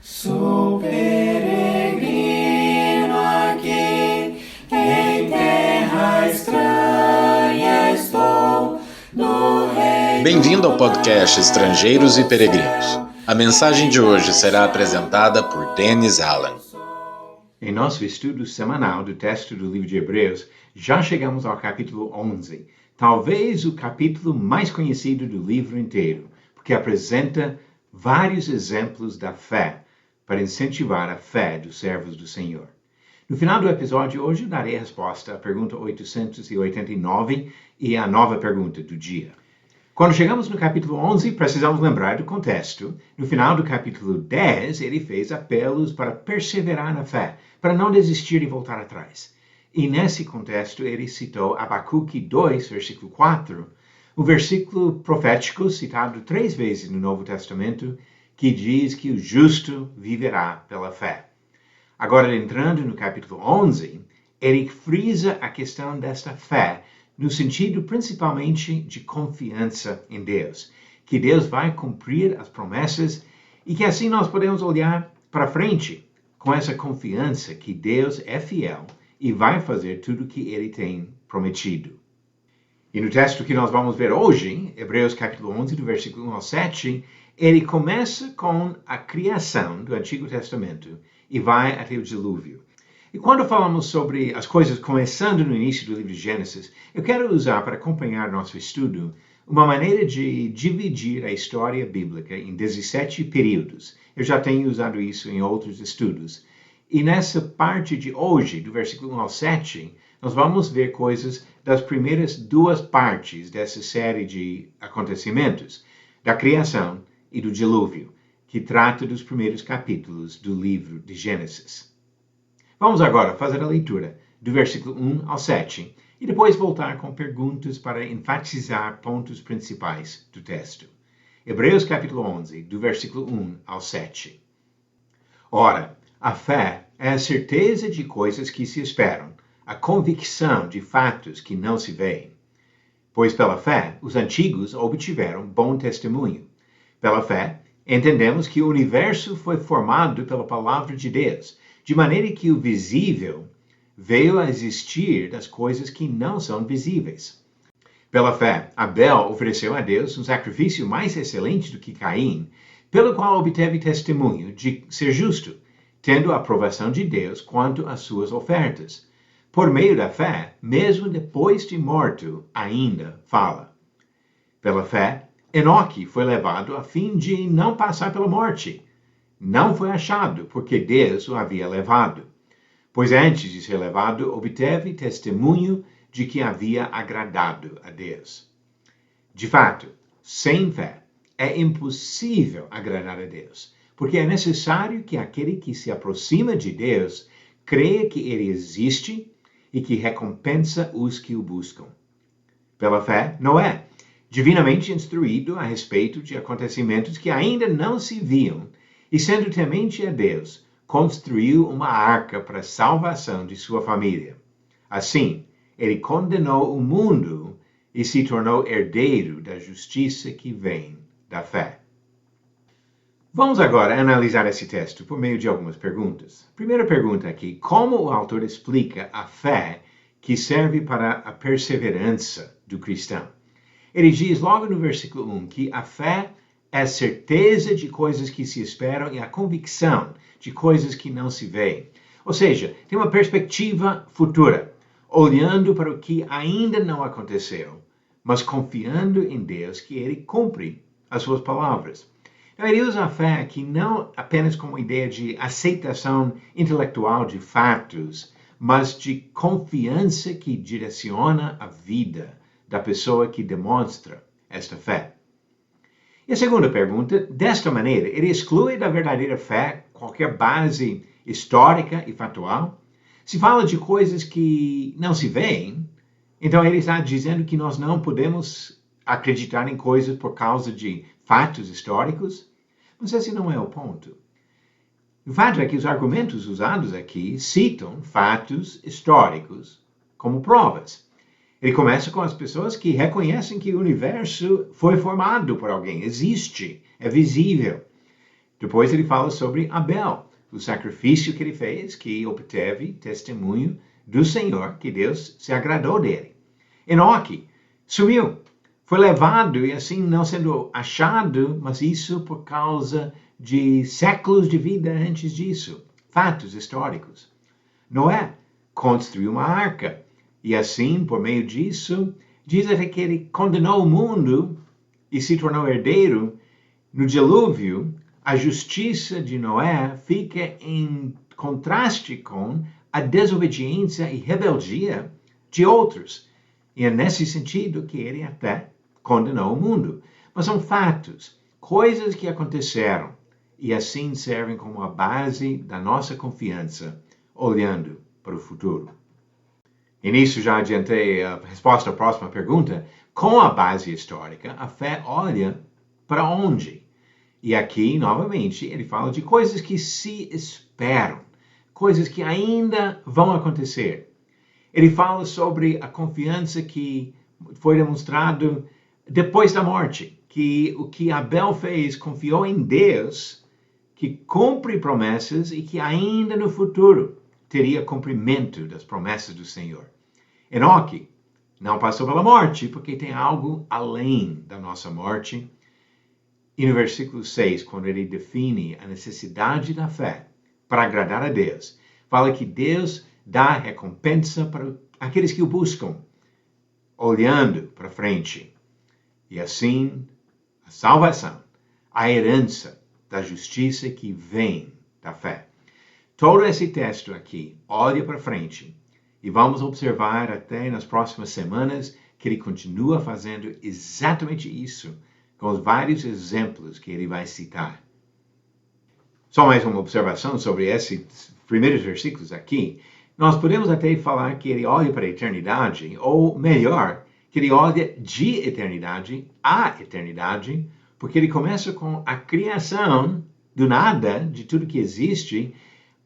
Sou peregrino aqui, em terra estranha estou, no reino. Bem-vindo ao podcast Estrangeiros e Peregrinos. A mensagem de hoje será apresentada por Dennis Allen. Em nosso estudo semanal do texto do livro de Hebreus, já chegamos ao capítulo 11, talvez o capítulo mais conhecido do livro inteiro, porque apresenta vários exemplos da fé para incentivar a fé dos servos do Senhor. No final do episódio, hoje eu darei a resposta à pergunta 889 e a nova pergunta do dia. Quando chegamos no capítulo 11, precisamos lembrar do contexto. No final do capítulo 10, ele fez apelos para perseverar na fé, para não desistir e voltar atrás. E nesse contexto, ele citou Abacuque 2, versículo 4, o versículo profético citado 3 vezes no Novo Testamento, que diz que o justo viverá pela fé. Agora, entrando no capítulo 11, ele frisa a questão desta fé, no sentido principalmente de confiança em Deus, que Deus vai cumprir as promessas e que assim nós podemos olhar para frente com essa confiança que Deus é fiel e vai fazer tudo o que ele tem prometido. E no texto que nós vamos ver hoje, Hebreus capítulo 11, do versículo 1 ao 7, ele começa com a criação do Antigo Testamento e vai até o dilúvio. E quando falamos sobre as coisas começando no início do livro de Gênesis, eu quero usar para acompanhar nosso estudo uma maneira de dividir a história bíblica em 17 períodos. Eu já tenho usado isso em outros estudos. E nessa parte de hoje, do versículo 1 ao 7, nós vamos ver coisas das primeiras 2 partes dessa série de acontecimentos, da criação e do dilúvio, que trata dos primeiros capítulos do livro de Gênesis. Vamos agora fazer a leitura do versículo 1 ao 7 e depois voltar com perguntas para enfatizar pontos principais do texto. Hebreus capítulo 11, do versículo 1 ao 7. Ora, a fé é a certeza de coisas que se esperam, a convicção de fatos que não se veem. Pois pela fé, os antigos obtiveram bom testemunho. Pela fé, entendemos que o universo foi formado pela palavra de Deus, de maneira que o visível veio a existir das coisas que não são visíveis. Pela fé, Abel ofereceu a Deus um sacrifício mais excelente do que Caim, pelo qual obteve testemunho de ser justo, tendo a aprovação de Deus quanto às suas ofertas. Por meio da fé, mesmo depois de morto, ainda fala. Pela fé, Enoque foi levado a fim de não passar pela morte. Não foi achado, porque Deus o havia levado. Pois antes de ser levado, obteve testemunho de que havia agradado a Deus. De fato, sem fé, é impossível agradar a Deus, porque é necessário que aquele que se aproxima de Deus creia que ele existe e que recompensa os que o buscam. Pela fé, Noé, divinamente instruído a respeito de acontecimentos que ainda não se viam, e sendo temente a Deus, construiu uma arca para a salvação de sua família. Assim, ele condenou o mundo e se tornou herdeiro da justiça que vem da fé. Vamos agora analisar esse texto por meio de algumas perguntas. Primeira pergunta aqui: como o autor explica a fé que serve para a perseverança do cristão? Ele diz logo no versículo 1 que a fé é a certeza de coisas que se esperam e a convicção de coisas que não se veem. Ou seja, tem uma perspectiva futura, olhando para o que ainda não aconteceu, mas confiando em Deus que ele cumpre as suas palavras. Então, ele usa a fé aqui não apenas como ideia de aceitação intelectual de fatos, mas de confiança que direciona a vida da pessoa que demonstra esta fé. E a segunda pergunta: desta maneira, ele exclui da verdadeira fé qualquer base histórica e factual? Se fala de coisas que não se veem, então ele está dizendo que nós não podemos acreditar em coisas por causa de fatos históricos? Mas esse não é o ponto. O fato é que os argumentos usados aqui citam fatos históricos como provas. Ele começa com as pessoas que reconhecem que o universo foi formado por alguém, existe, é visível. Depois ele fala sobre Abel, o sacrifício que ele fez, que obteve testemunho do Senhor, que Deus se agradou dele. Enoque sumiu, foi levado e assim não sendo achado, mas isso por causa de séculos de vida antes disso, fatos históricos. Noé construiu uma arca e assim, por meio disso, diz até que ele condenou o mundo e se tornou herdeiro. No dilúvio, a justiça de Noé fica em contraste com a desobediência e rebeldia de outros. E é nesse sentido que ele até condenou o mundo. Mas são fatos, coisas que aconteceram e assim servem como a base da nossa confiança, olhando para o futuro. E nisso já adiantei a resposta à próxima pergunta. Com a base histórica, a fé olha para onde? E aqui, novamente, ele fala de coisas que se esperam, coisas que ainda vão acontecer. Ele fala sobre a confiança que foi demonstrado depois da morte, que o que Abel fez, confiou em Deus, que cumpre promessas e que ainda no futuro teria cumprimento das promessas do Senhor. Enoque não passou pela morte, porque tem algo além da nossa morte. E no versículo 6, quando ele define a necessidade da fé para agradar a Deus, fala que Deus dá recompensa para aqueles que o buscam, olhando para frente. E assim, a salvação, a herança da justiça que vem da fé. Todo esse texto aqui olha para frente e vamos observar até nas próximas semanas que ele continua fazendo exatamente isso, com os vários exemplos que ele vai citar. Só mais uma observação sobre esses primeiros versículos aqui. Nós podemos até falar que ele olha para a eternidade, ou melhor, que ele olha de eternidade a eternidade, porque ele começa com a criação do nada, de tudo que existe,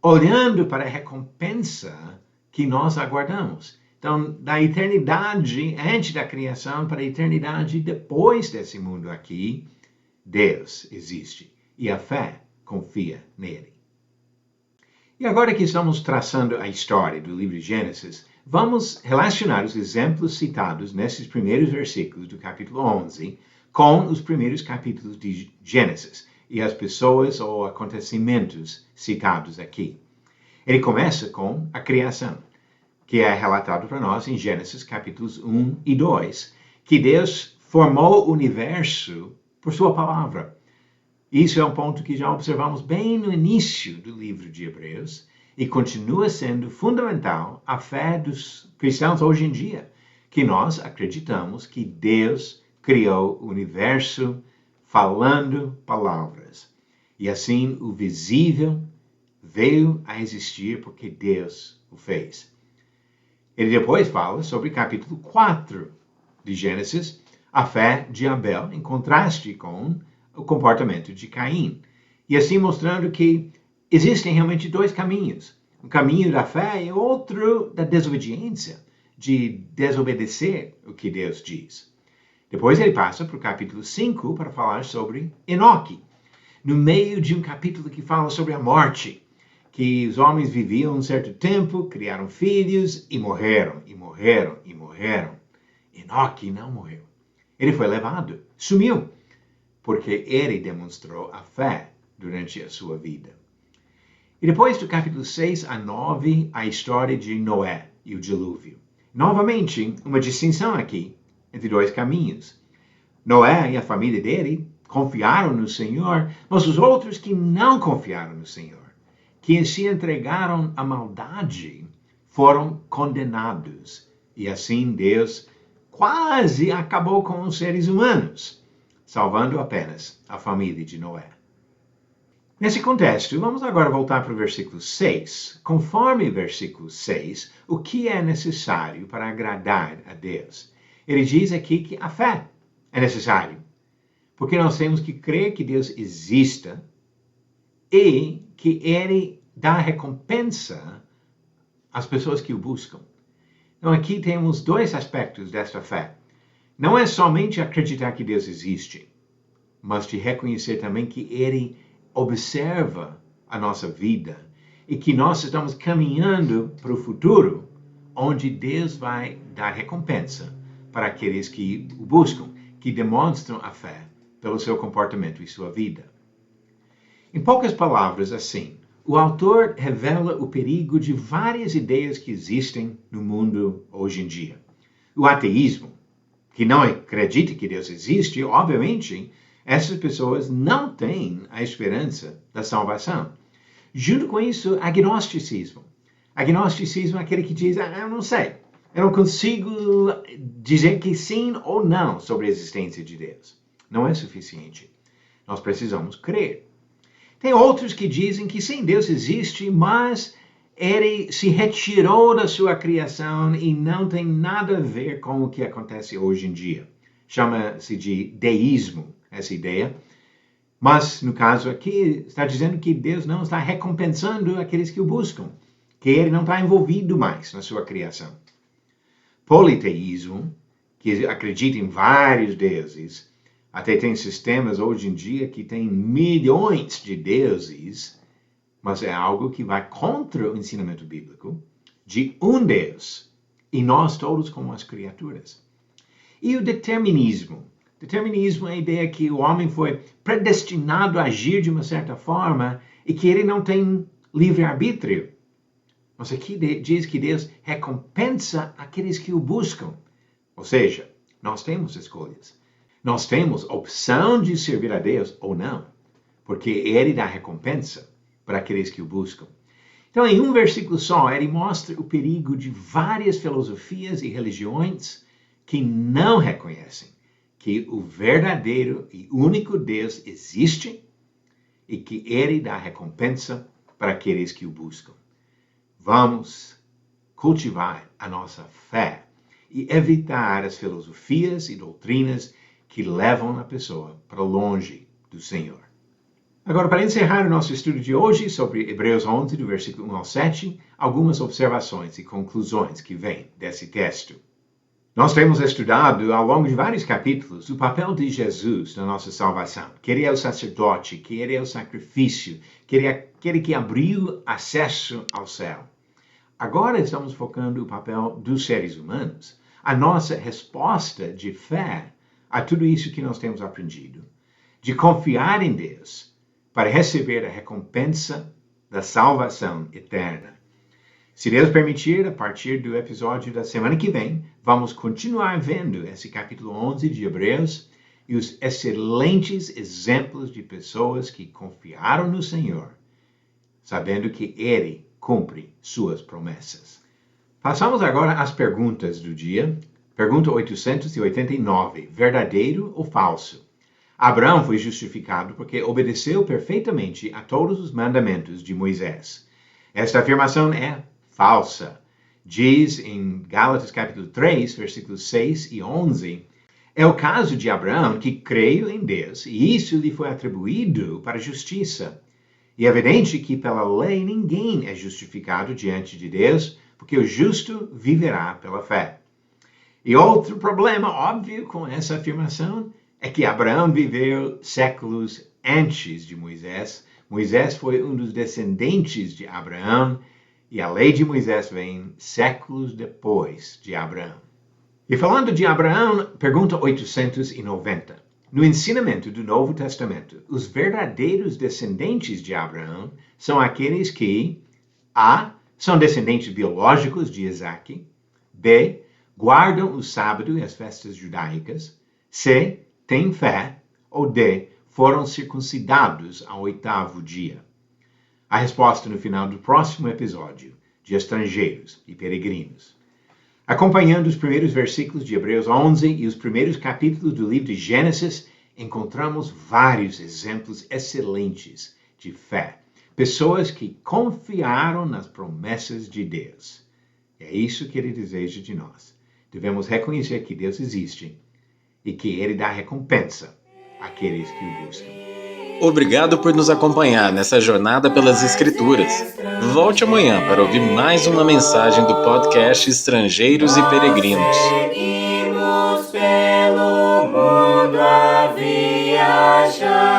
olhando para a recompensa que nós aguardamos. Então, da eternidade antes da criação para a eternidade depois desse mundo aqui, Deus existe e a fé confia nele. E agora que estamos traçando a história do livro de Gênesis, vamos relacionar os exemplos citados nesses primeiros versículos do capítulo 11 com os primeiros capítulos de Gênesis e as pessoas ou acontecimentos citados aqui. Ele começa com a criação, que é relatado para nós em Gênesis capítulos 1 e 2, que Deus formou o universo por sua palavra. Isso é um ponto que já observamos bem no início do livro de Hebreus e continua sendo fundamental a fé dos cristãos hoje em dia, que nós acreditamos que Deus criou o universo falando palavras. E assim o visível veio a existir porque Deus o fez. Ele depois fala sobre capítulo 4 de Gênesis, a fé de Abel, em contraste com o comportamento de Caim. E assim mostrando que existem realmente dois caminhos. Um caminho da fé e outro da desobediência, de desobedecer o que Deus diz. Depois ele passa para o capítulo 5 para falar sobre Enoque, no meio de um capítulo que fala sobre a morte, que os homens viviam um certo tempo, criaram filhos e morreram, e morreram, e morreram. Enoque não morreu. Ele foi levado, sumiu, porque ele demonstrou a fé durante a sua vida. E depois do capítulo 6 a 9, a história de Noé e o dilúvio. Novamente, uma distinção aqui entre dois caminhos. Noé e a família dele confiaram no Senhor, mas os outros que não confiaram no Senhor, que se entregaram à maldade, foram condenados. E assim Deus quase acabou com os seres humanos, salvando apenas a família de Noé. Nesse contexto, vamos agora voltar para o versículo 6. Conforme o versículo 6, o que é necessário para agradar a Deus? Ele diz aqui que a fé é necessário, porque nós temos que crer que Deus exista e que Ele dá recompensa às pessoas que o buscam. Então aqui temos dois aspectos desta fé. Não é somente acreditar que Deus existe, mas de reconhecer também que Ele observa a nossa vida e que nós estamos caminhando para o futuro, onde Deus vai dar recompensa para aqueles que o buscam, que demonstram a fé pelo seu comportamento e sua vida. Em poucas palavras, assim, o autor revela o perigo de várias ideias que existem no mundo hoje em dia. O ateísmo, que não acredita que Deus existe, obviamente, essas pessoas não têm a esperança da salvação. Junto com isso, agnosticismo. Agnosticismo é aquele que diz, eu não sei, eu não consigo dizer que sim ou não sobre a existência de Deus. Não é suficiente. Nós precisamos crer. Tem outros que dizem que sim, Deus existe, mas ele se retirou da sua criação e não tem nada a ver com o que acontece hoje em dia. Chama-se de deísmo, essa ideia. Mas, no caso aqui, está dizendo que Deus não está recompensando aqueles que o buscam, que ele não está envolvido mais na sua criação. Politeísmo, que acredita em vários deuses, até tem sistemas hoje em dia que têm milhões de deuses, mas é algo que vai contra o ensinamento bíblico de um Deus, e nós todos como as criaturas. E o determinismo. Determinismo é a ideia que o homem foi predestinado a agir de uma certa forma e que ele não tem livre-arbítrio. Mas aqui diz que Deus recompensa aqueles que o buscam. Ou seja, nós temos escolhas. Nós temos opção de servir a Deus ou não, porque ele dá recompensa para aqueles que o buscam. Então, em um versículo só, ele mostra o perigo de várias filosofias e religiões que não reconhecem que o verdadeiro e único Deus existe e que ele dá recompensa para aqueles que o buscam. Vamos cultivar a nossa fé e evitar as filosofias e doutrinas que levam a pessoa para longe do Senhor. Agora, para encerrar o nosso estudo de hoje sobre Hebreus 11, do versículo 1 ao 7, algumas observações e conclusões que vêm desse texto. Nós temos estudado ao longo de vários capítulos o papel de Jesus na nossa salvação, que ele é o sacerdote, que ele é o sacrifício, que ele é aquele que abriu acesso ao céu. Agora estamos focando no papel dos seres humanos, a nossa resposta de fé a tudo isso que nós temos aprendido, de confiar em Deus para receber a recompensa da salvação eterna. Se Deus permitir, a partir do episódio da semana que vem, vamos continuar vendo esse capítulo 11 de Hebreus e os excelentes exemplos de pessoas que confiaram no Senhor, sabendo que Ele cumpre suas promessas. Passamos agora às perguntas do dia. Pergunta 889. Verdadeiro ou falso? Abraão foi justificado porque obedeceu perfeitamente a todos os mandamentos de Moisés. Esta afirmação é falsa. Diz em Gálatas capítulo 3, versículos 6 e 11, é o caso de Abraão que creio em Deus e isso lhe foi atribuído para justiça. E é evidente que pela lei ninguém é justificado diante de Deus, porque o justo viverá pela fé. E outro problema óbvio com essa afirmação é que Abraão viveu séculos antes de Moisés. Moisés foi um dos descendentes de Abraão e a lei de Moisés vem séculos depois de Abraão. E falando de Abraão, pergunta 890. No ensinamento do Novo Testamento, os verdadeiros descendentes de Abraão são aqueles que A. São descendentes biológicos de Isaac. B. Guardam o sábado e as festas judaicas. C. Têm fé. Ou D. Foram circuncidados ao 8º dia. A resposta no final do próximo episódio de Estrangeiros e Peregrinos. Acompanhando os primeiros versículos de Hebreus 11 e os primeiros capítulos do livro de Gênesis, encontramos vários exemplos excelentes de fé. Pessoas que confiaram nas promessas de Deus. É isso que ele deseja de nós. Devemos reconhecer que Deus existe e que ele dá recompensa àqueles que o buscam. Obrigado por nos acompanhar nessa jornada pelas Escrituras. Volte amanhã para ouvir mais uma mensagem do podcast Estrangeiros e Peregrinos. Seguimos pelo mundo a viajar.